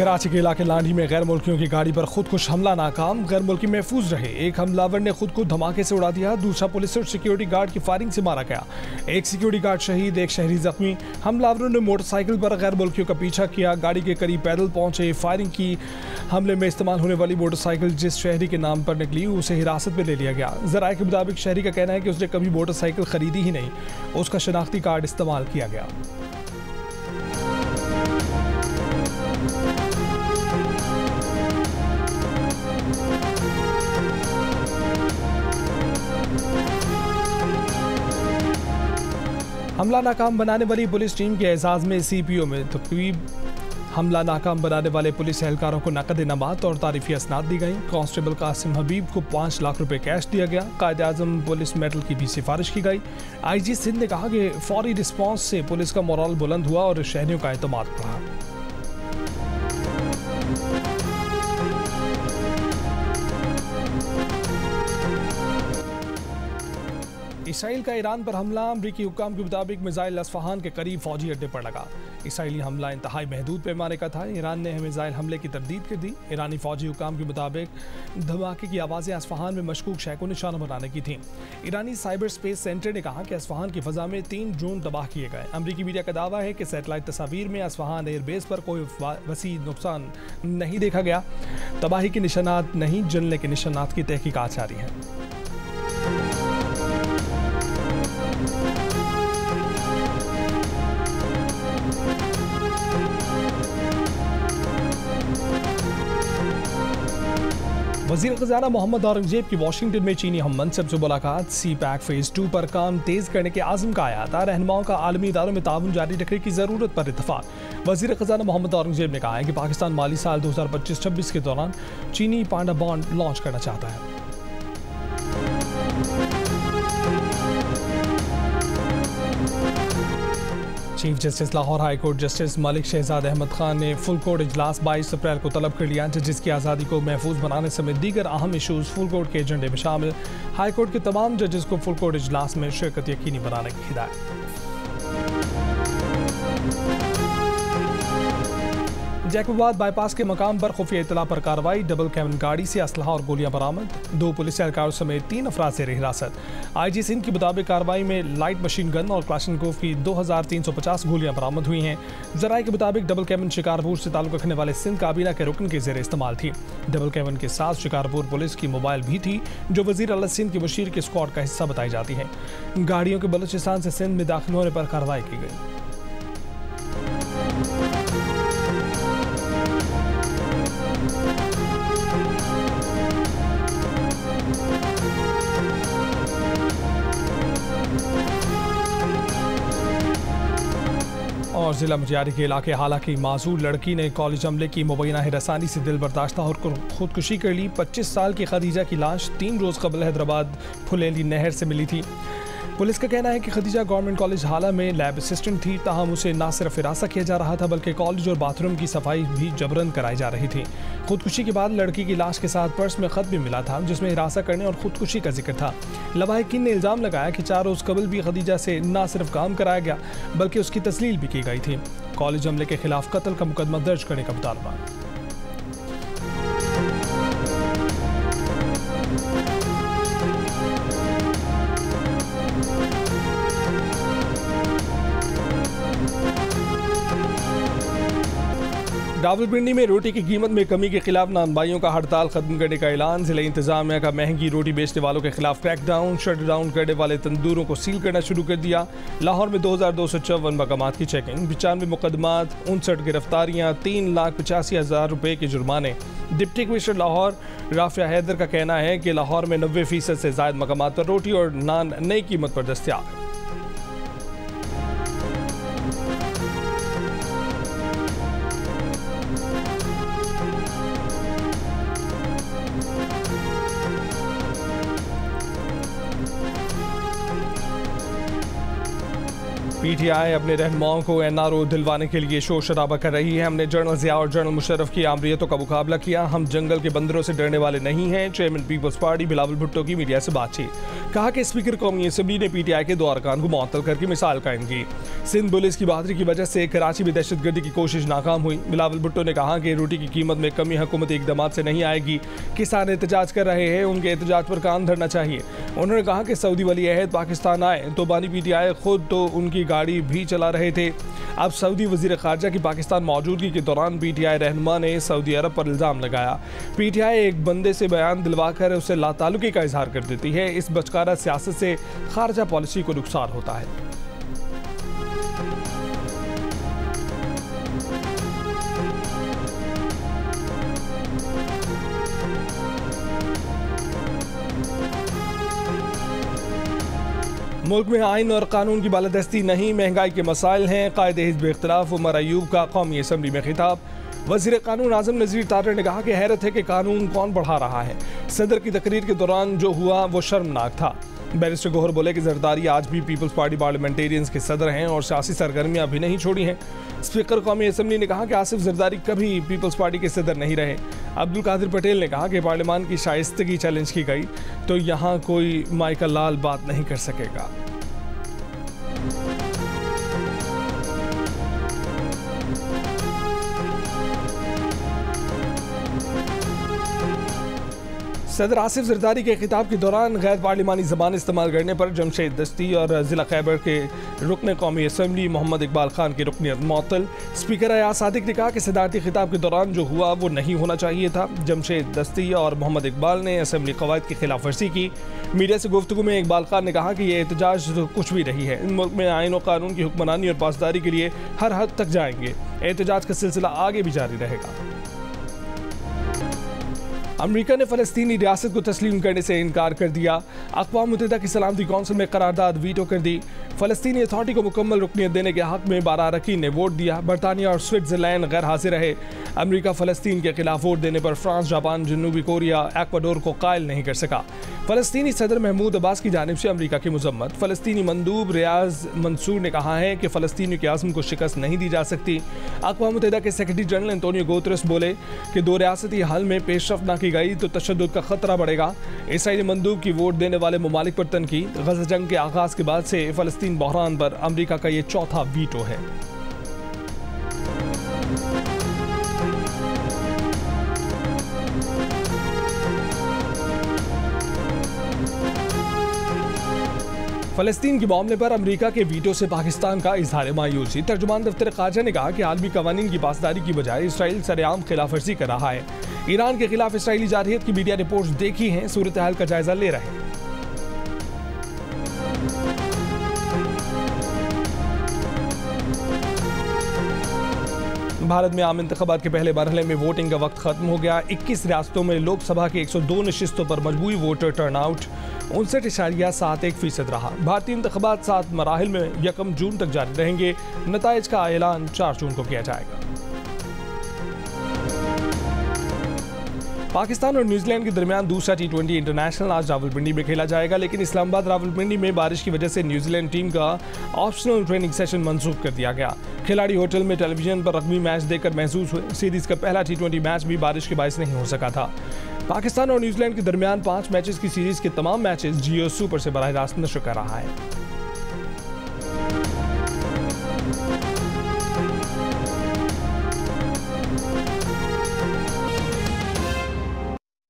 कराची के इलाके लांडी में गैर मुल्कियों की गाड़ी पर खुदकुश हमला नाकाम। गैर मुल्की महफूज रहे। एक हमलावर ने खुद को धमाके से उड़ा दिया, दूसरा पुलिस और सिक्योरिटी गार्ड की फायरिंग से मारा गया। एक सिक्योरिटी गार्ड शहीद, एक शहरी जख्मी। हमलावरों ने मोटरसाइकिल पर गैर मुल्कियों का पीछा किया, गाड़ी के करीब पैदल पहुंचे, फायरिंग की। हमले में इस्तेमाल होने वाली मोटरसाइकिल जिस शहरी के नाम पर निकली उसे हिरासत में ले लिया गया। जराये के मुताबिक शहरी का कहना है कि उसने कभी मोटरसाइकिल खरीदी ही नहीं, उसका शनाख्ती कार्ड इस्तेमाल किया गया। हमला नाकाम बनाने वाली पुलिस टीम के एजाज में CPO में तकरीब। हमला नाकाम बनाने वाले पुलिस एहलकारों को नकद इनामात और तारीफी असनाद दी गई। कांस्टेबल कासिम हबीब को 5 लाख रुपए कैश दिया गया। कायदे आजम पुलिस मेडल की भी सिफारिश की गई। IG सिंध ने कहा कि फौरी रिस्पॉन्स से पुलिस का मोरल बुलंद हुआ और शहरियों का एतमाद बढ़ा। इसराइल का ईरान पर हमला। अमरीकी हुक्काम के मुताबिक मिसाइल अस्फहान के करीब फौजी अड्डे पर लगा। इसराइली हमला इंतहाई महदूद पैमाने का था। ईरान ने मिसाइल हमले की तरदीद कर दी। ईरानी फौजी हुक्काम के मुताबिक धमाके की आवाज़ें अस्फहान में मशकूक शय को निशाना बनाने की थीं। ईरानी साइबर स्पेस सेंटर ने कहा कि अस्फहान की फ़ज़ा में 3 ड्रोन तबाह किए गए। अमरीकी मीडिया का दावा है कि सैटेलाइट तस्वीर में अस्फहान एयरबेस पर कोई वसी नुकसान नहीं देखा गया। तबाही के निशानात नहीं, जलने के निशानात की तहकीकात जारी है। वज़ीर ख़ज़ाना मोहम्मद औरंगज़ेब की वाशिंगटन में चीनी हम मनसब से मुलाकात। CPEC फ़ेज़ 2 पर काम तेज़ करने के आज़म का आया। रहनुमाओं का आलमी इदारों में ताउन जारी रखने की ज़रूरत पर इत्तफ़ाक़। वज़ीर ख़ज़ाना मोहम्मद औरंगज़ेब ने कहा है कि पाकिस्तान माली साल 2025-26 के दौरान चीनी पांडा बॉन्ड लॉन्च करना चाहता है। Chief justice Lahore high court justice Malik Shahzad Ahmad Khan ने फुल कोर्ट इजलास 22 अप्रैल को तलब कर लिया। जजिस की आज़ादी को महफूज बनाने समेत दीगर अहम इशूज़ फुल कोर्ट के एजेंडे में शामिल। हाई कोर्ट के तमाम जजेस को फुल कोर्ट इजलास में शिरकत यकीनी बनाने की हिदायत। जैकबाबाद बाईपास के मकाम पर खुफिया इतला पर कार्रवाई। डबल कैबिन गाड़ी से असलहा और गोलियां बरामद। 2 पुलिस एहलकारों समेत 3 अफराद से हिरासत। IG सिंध के मुताबिक कार्रवाई में लाइट मशीन गन और क्लाशनकोव की 2350 गोलियां बरामद हुई हैं। जराये के मुताबिक डबल कैबिन शिकारपुर से ताल्लुक रखने वाले सिंध काबीना के रुकन के ज़ेर इस्तेमाल थी। डबल कैबिन के साथ शिकारपुर पुलिस की मोबाइल भी थी, जो वज़ीर आला सिंध के मुशीर के स्क्वाड का हिस्सा बताई जाती है। गाड़ियों के बलूचिस्तान से सिंध में दाखिल होने पर कार्रवाई की गई। और जिला मुटियारी के इलाके हालांकि मासूर लड़की ने कॉलेज अमले की मुबैना हिरासानी से दिल बर्दाश्ता और खुदकुशी कर ली। 25 साल की खदीजा की लाश 3 रोज़ कबल हैदराबाद फुलेली नहर से मिली थी। पुलिस का कहना है कि खदीजा गवर्नमेंट कॉलेज हाला में लैब असिस्टेंट थी, ताहम उसे न सिर्फ हिरासा किया जा रहा था बल्कि कॉलेज और बाथरूम की सफाई भी जबरन कराई जा रही थी। खुदकुशी के बाद लड़की की लाश के साथ पर्स में खत भी मिला था जिसमें हिरासा करने और खुदकुशी का जिक्र था। लवाहिकीन ने इल्ज़ाम लगाया कि 4 रोज़ कबल भी खदीजा से न सिर्फ काम कराया गया बल्कि उसकी तस्लील भी की गई थी। कॉलेज अमले के खिलाफ कत्ल का मुकदमा दर्ज करने का मुतालबा। रावलपिंडी में रोटी की कीमत में कमी के खिलाफ नानबाइयों का हड़ताल खत्म करने का ऐलान। जिला इंतजामिया का महंगी रोटी बेचने वालों के खिलाफ क्रैकडाउन। शट डाउन करने वाले तंदूरों को सील करना शुरू कर दिया। लाहौर में 2254 मकामात की चेकिंग, 95 मुकदमात, 59 गिरफ्तारियाँ, 3,85,000 रुपये के जुर्माने। डिप्टी कमिश्नर लाहौर राफिया हैदर का कहना है कि लाहौर में 90% से ज़ायद मकामात पर रोटी और नान नई कीमत पर दस्तियाब है। पीटीआई अपने रहनुमाओं को एनआरओ दिलवाने के लिए शोर शराबा कर रही है। हमने जनरल ज़िया और जनरल मुशर्रफ की आमरीतों का मुकाबला किया। हम जंगल के बंदरों से डरने वाले नहीं हैं। चेयरमैन पीपल्स पार्टी बिलावल भुट्टो की मीडिया से बातचीत। कहा कि स्पीकर कौमी असम्बली ने पीटीआई के 2 अरकान को मुअत्तल करके मिसाल कायम की। सिंध पुलिस की बहादुरी की वजह से कराची में दहशतगर्दी की कोशिश नाकाम हुई। बिलावल भुट्टो ने कहा कि रोटी की कीमत में कमी हुकूमती इक़दाम से नहीं आएगी। किसान एहतजाज कर रहे हैं, उनके एहतजाज पर कान धरना चाहिए। उन्होंने कहा कि सऊदी वली अहद पाकिस्तान आए तो बानी पीटीआई खुद तो उनकी गाड़ी भी चला रहे थे। अब सऊदी वजीर खारजा की पाकिस्तान मौजूदगी के दौरान पीटीआई रहनुमा ने सऊदी अरब पर इल्ज़ाम लगाया। पीटीआई एक बंदे से बयान दिलवाकर उसे लाताल्लुकी का इजहार कर देती है। इस बचकारा सियासत से खारजा पॉलिसी को नुकसान होता है। मुल्क में आइन और कानून की बालादस्ती नहीं, महंगाई के मसाइल हैं। कायदे हिज़्ब इख्तिलाफ उमर अयूब का कौमी असम्बली में खिताब। वज़ीर कानून आज़म नज़ीर तारड़ ने कहा कि हैरत है कि कानून कौन बढ़ा रहा है। सदर की तकरीर के दौरान जो हुआ वो शर्मनाक था। बैरिस्टर गोहर बोले कि जरदारी आज भी पीपल्स पार्टी पार्लियामेंटेरियंस के सदर हैं और सियासी सरगर्मियां भी नहीं छोड़ी हैं। स्पीकर कौमी असम्बली ने कहा कि आसिफ जरदारी कभी पीपल्स पार्टी के सदर नहीं रहे। अब्दुल कादिर पटेल ने कहा कि पार्लियामान की शाइस्तगी चैलेंज की गई तो यहाँ कोई माइकल लाल बात नहीं कर सकेगा। सदर आसिफ जरदारी के खिताब के दौरान गैर पार्लिमानी ज़बान इस्तेमाल करने पर जमशेद दस्ती और ज़िला खैबर के रुकन कौमी असम्बली मोहम्मद इकबाल खान की रुकनियत मुअत्तल। स्पीकर अयाज सादिक ने कहा कि सदारती खिताब के दौरान जो हुआ वो नहीं होना चाहिए था। जमशेद दस्ती और मोहम्मद इकबाल ने असम्बली कवायद की खिलाफ वर्जी की। मीडिया से गुफ्तगू में इकबाल खान ने कहा कि ये एहतजाज कुछ भी नहीं है। मुल्क में आइन और कानून की हुक्मरानी और पासदारी के लिए हर हद तक जाएंगे। एहतजाज का सिलसिला आगे भी जारी रहेगा। अमेरिका ने फ़लस्तीनी रियासत को तस्लीम करने से इनकार कर दिया। अक़वाम मुत्तहिदा की सलामती कौंसिल में करारदाद वीटो कर दी। फ़लस्तीनी अथॉरिटी को मुकम्मल रुकनियत देने के हक़ में 12 अरकान ने वोट दिया। बरतानिया और स्विट्ज़रलैंड गैर हाजिर रहे। अमेरिका फ़लस्तीन के खिलाफ वोट देने पर फ्रांस, जापान, जनूबी कोरिया, एक्वाडोर को कायल नहीं कर सका। फ़लस्तीनी सदर महमूद अब्बास की जानिब से अमेरिका की मज़म्मत। फ़लस्तीनी मंदूब रियाज मंसूर ने कहा है कि फ़लस्तीनियों के आज़म को शिकस्त नहीं दी जा सकती। अक़वाम मुत्तहिदा के सेक्रेटरी जनरल एंटोनियो गुतेरेस बोले कि 2 रियासती हल में पेशरफ्त न की गई तो तशद्दुद का खतरा बढ़ेगा। इसराइली मंदूब की वोट देने वाले ममालिक पर तनकीद। गज़ा जंग के आगाज़ के बाद से फ़लस्तीन बहरान पर अमेरिका का ये चौथा वीटो है। फ़लस्तीन के मामले पर अमेरिका के वीटो से पाकिस्तान का इजहार मायूसी। तर्जुमान दफ्तर ख़ारजा ने कहा कि आलमी कवानीन की पासदारी की बजाय इसराइल सरेआम खिलाफ वर्जी कर रहा है। ईरान के खिलाफ इसराइली जारहियत की मीडिया रिपोर्ट्स देखी हैं, सूरत हाल का जायजा ले रहे हैं। भारत में आम इंतखाबात के पहले मरहले में वोटिंग का वक्त खत्म हो गया। 21 रियासतों में लोकसभा की 102 नशिस्तों पर मजमूई वोटर टर्नआउट 59.71% रहा। भारतीय इंतखाबात 7 मराहिल में 1 जून तक जारी रहेंगे। नताइज का ऐलान 4 जून को किया जाएगा। पाकिस्तान और न्यूजीलैंड के दरमियान दूसरा T20 इंटरनेशनल आज रावलपिंडी में खेला जाएगा, लेकिन इस्लामाबाद रावलपिंडी में बारिश की वजह से न्यूजीलैंड टीम का ऑप्शनल ट्रेनिंग सेशन मंसूख कर दिया गया। खिलाड़ी होटल में टेलीविजन पर रग्बी मैच देखकर महसूस हुए। सीरीज का पहला T20 मैच भी बारिश के बायस नहीं हो सका था। पाकिस्तान और न्यूजीलैंड के दरमियान 5 मैचेस की सीरीज के तमाम मैचेस जियो सुपर से बराह रास्त नशर कर रहा है।